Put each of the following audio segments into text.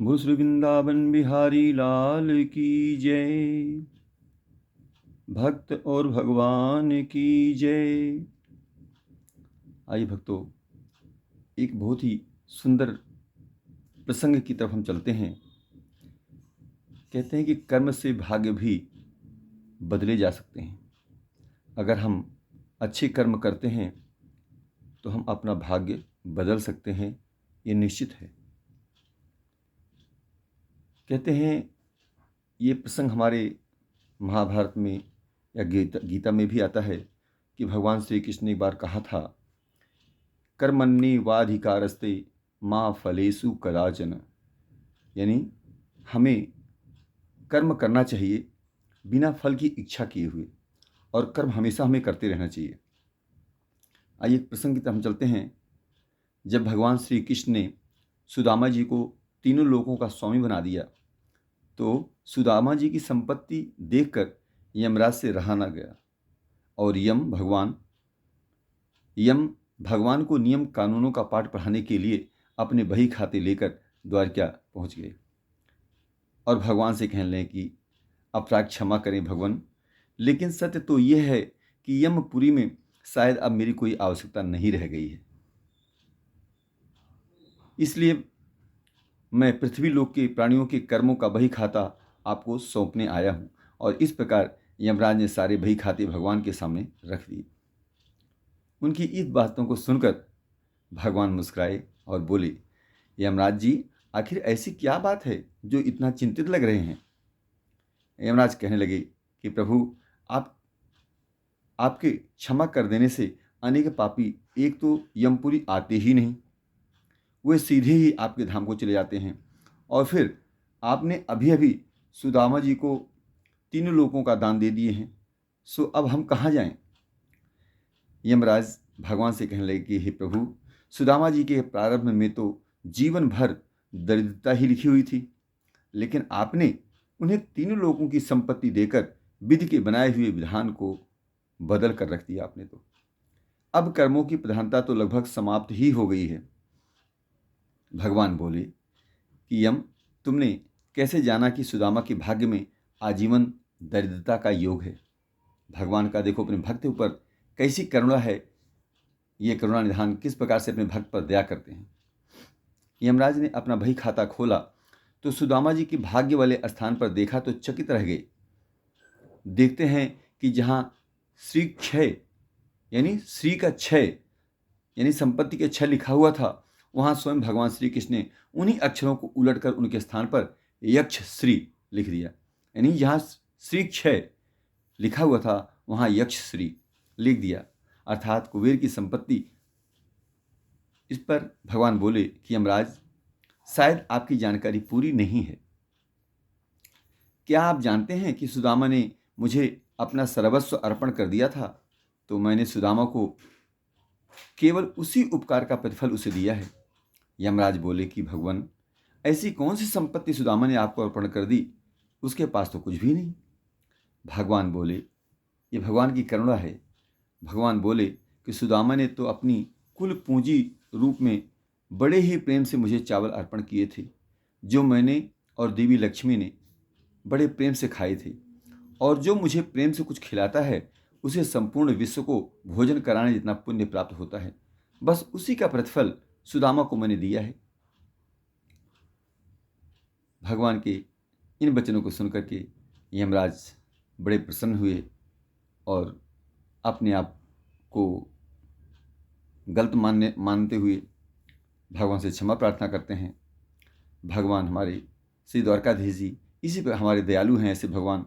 बोल श्री वृंदावन बिहारी लाल की जय। भक्त और भगवान की जय। आइए भक्तों, एक बहुत ही सुंदर प्रसंग की तरफ हम चलते हैं। कहते हैं कि कर्म से भाग्य भी बदले जा सकते हैं। अगर हम अच्छे कर्म करते हैं तो हम अपना भाग्य बदल सकते हैं, ये निश्चित है। कहते हैं ये प्रसंग हमारे महाभारत में या गीता में भी आता है कि भगवान श्री कृष्ण ने एक बार कहा था, कर्मण्येवाधिकारस्ते माँ फलेषु कदाचन। यानी हमें कर्म करना चाहिए बिना फल की इच्छा किए हुए, और कर्म हमेशा हमें करते रहना चाहिए। आइए एक प्रसंग की तरफ हम चलते हैं। जब भगवान श्री कृष्ण ने सुदामा जी को तीनों लोकों का स्वामी बना दिया तो सुदामा जी की संपत्ति देखकर यमराज से रहा न गया, और यम भगवान को नियम कानूनों का पाठ पढ़ाने के लिए अपने बही खाते लेकर द्वारका पहुंच गए और भगवान से कहने लगे कि अपराध क्षमा करें भगवान, लेकिन सत्य तो यह है कि यमपुरी में शायद अब मेरी कोई आवश्यकता नहीं रह गई है, इसलिए मैं पृथ्वी लोक के प्राणियों के कर्मों का बही खाता आपको सौंपने आया हूँ। और इस प्रकार यमराज ने सारे बही खाते भगवान के सामने रख दिए। उनकी इस बातों को सुनकर भगवान मुस्कुराए और बोले, यमराज जी, आखिर ऐसी क्या बात है जो इतना चिंतित लग रहे हैं। यमराज कहने लगे कि प्रभु, आपके क्षमा कर देने से अनेक पापी एक तो यमपुरी आते ही नहीं, वे सीधे ही आपके धाम को चले जाते हैं, और फिर आपने अभी अभी सुदामा जी को तीनों लोकों का दान दे दिए हैं, सो अब हम कहाँ जाएं। यमराज भगवान से कहने लगे कि हे प्रभु, सुदामा जी के प्रारंभ में तो जीवन भर दरिद्रता ही लिखी हुई थी, लेकिन आपने उन्हें तीनों लोगों की संपत्ति देकर विधि के बनाए हुए विधान को बदल कर रख दिया आपने। तो अब कर्मों की प्रधानता तो लगभग समाप्त ही हो गई है। भगवान बोले कि यम, तुमने कैसे जाना कि सुदामा के भाग्य में आजीवन दरिद्रता का योग है। भगवान का देखो अपने भक्त ऊपर कैसी करुणा है, ये करुणा निधान किस प्रकार से अपने भक्त पर दया करते हैं। यमराज ने अपना बही खाता खोला तो सुदामा जी के भाग्य वाले स्थान पर देखा तो चकित रह गए। देखते हैं कि जहाँ श्री क्षय यानी श्री का क्षय यानी संपत्ति के क्षय लिखा हुआ था, वहाँ स्वयं भगवान श्री कृष्ण ने उन्हीं अक्षरों को उलटकर उनके स्थान पर यक्ष श्री लिख दिया। यानी जहाँ श्री क्षय लिखा हुआ था वहाँ यक्ष श्री लिख दिया, अर्थात कुबेर की संपत्ति। इस पर भगवान बोले कि यमराज, शायद आपकी जानकारी पूरी नहीं है। क्या आप जानते हैं कि सुदामा ने मुझे अपना सर्वस्व अर्पण कर दिया था, तो मैंने सुदामा को केवल उसी उपकार का प्रतिफल उसे दिया है। यमराज बोले कि भगवान, ऐसी कौन सी संपत्ति सुदामा ने आपको अर्पण कर दी, उसके पास तो कुछ भी नहीं। भगवान बोले, ये भगवान की करुणा है। भगवान बोले कि सुदामा ने तो अपनी कुल पूंजी रूप में बड़े ही प्रेम से मुझे चावल अर्पण किए थे, जो मैंने और देवी लक्ष्मी ने बड़े प्रेम से खाए थे, और जो मुझे प्रेम से कुछ खिलाता है उसे संपूर्ण विश्व को भोजन कराने जितना पुण्य प्राप्त होता है, बस उसी का प्रतिफल सुदामा को मैंने दिया है। भगवान के इन वचनों को सुनकर के यमराज बड़े प्रसन्न हुए और अपने आप को गलत मानते हुए भगवान से क्षमा प्रार्थना करते हैं। भगवान हमारे श्री द्वारकाधीश जी इसी पर हमारे दयालु हैं। ऐसे भगवान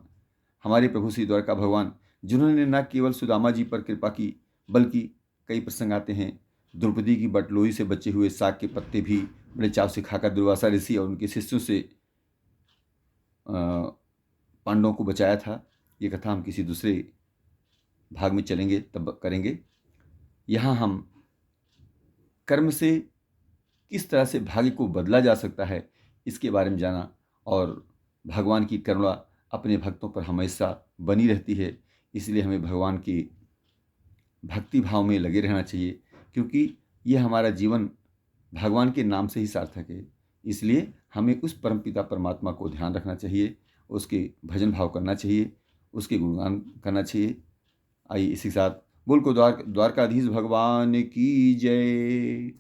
हमारे प्रभु श्री द्वारका भगवान, जिन्होंने न केवल सुदामा जी पर कृपा की, बल्कि कई प्रसंग आते हैं द्रौपदी की बटलोई से बचे हुए साग के पत्ते भी बड़े चाव से खाकर दुर्वासा ऋषि और उनके शिष्यों से पांडवों को बचाया था। ये कथा हम किसी दूसरे भाग में चलेंगे तब करेंगे। यहाँ हम कर्म से किस तरह से भाग्य को बदला जा सकता है इसके बारे में जाना, और भगवान की करुणा अपने भक्तों पर हमेशा बनी रहती है। इसलिए हमें भगवान की भक्ति भाव में लगे रहना चाहिए, क्योंकि यह हमारा जीवन भगवान के नाम से ही सार्थक है। इसलिए हमें उस परमपिता परमात्मा को ध्यान रखना चाहिए, उसके भजन भाव करना चाहिए, उसके गुणगान करना चाहिए। आइए इसी के साथ बोल को द्वारकाधीश भगवान की जय।